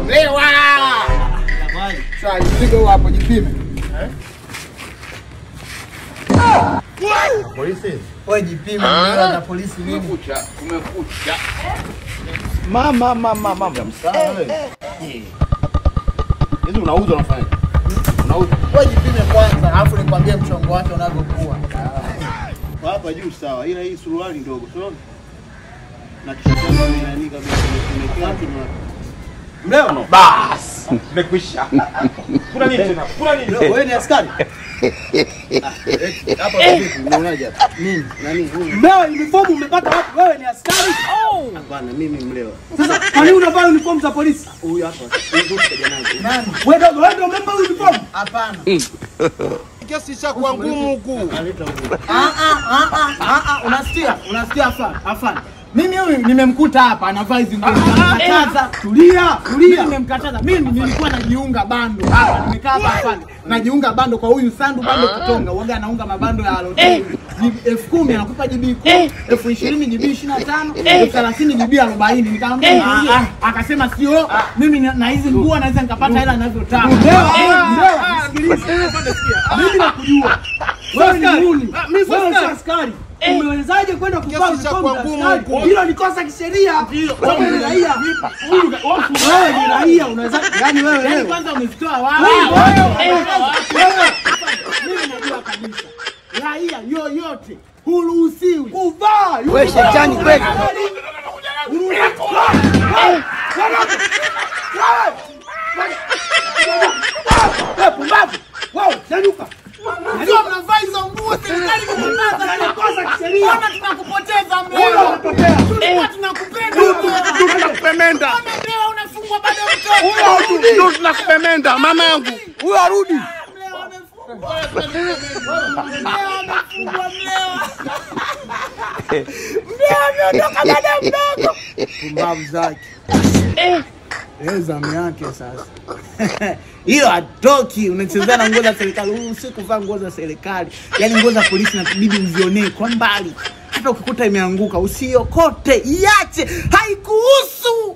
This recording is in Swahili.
Mlewa. Sasa ndio hapo jipime. Polisi. Wewe jipime na polisi nini? Kumekucha. Mama. Msana wewe. Hizo unauza unafanya? Unauza. Wewe jipime kwanza, alafu nikwambie mchongo wake unavyokuwa. Hapa juu sawa. Ila hii suruali ndogo, unaona? Na kisha nani kabisa nimekaa tu na Mleo bas. Nimekwisha. Kuna nini tena? Kuna nini? Wewe ni askari? Hapa vipi? Unaonaje hapa? Nini? Nani huyu? Mleo uniform umepata wapi? Wewe ni askari? Hapana, mimi mlewa. Sasa kwa nini unavaa uniform za polisi? Huyu hapa. Ndio kijana wangu. Nani? Wewe ndio umevaa uniform? Hapana. Kesi cha kwa ngumu huku. Unasikia afana. Mimi huyu nimemkuta hapa anavaa hizo nguo. Nimemkataza. Tulia. Nimemkataza. Mimi nilikuwa najiunga bando hapa. Nimekaa hapa afana. Najiunga bando kwa huyu Sandu bando Kitonga. Waga anaunga mabando ya Halotel. 10,000 anakupa GB 10, 20,000 GB 25, 30 GB 40. Nikamwambia akasema sio. Mimi na hizi nguo naweza nikapata hela ninavyotaka. Sikiliza. Mimi nakujua. Wewe ni nini? Wewe ni askari. Umewezaje kwenda kuvaa uniform? Hilo ni kosa kisheria. Wewe ni raia. Wewe ni raia, unaweza yani wewe kwanza umezitoa wapi? Mimi najua kabisa. Raia yoyote huruhusiwi kuvaa. Wewe shetani kweli. Wewe nyanyuka. Ndio mnavaa hizo nguo serikali imekataza na kosa kisheria. Mbona tunakupoteza mbele? Tulikuwa tunakupenda. Tunakupemenda. Mbona unafungwa bado mtoto? Ndio tunakupemenda mama yangu. Huyo arudi. Pumbavu zake. Zamu yake sasa. Hiyo atoki, unachezea na nguo za serikali. Usikuvaa nguo za serikali. Yaani nguo za polisi na bibi uzionee kwa mbali. Hata ukikuta imeanguka usiokote, iache, haikuhusu.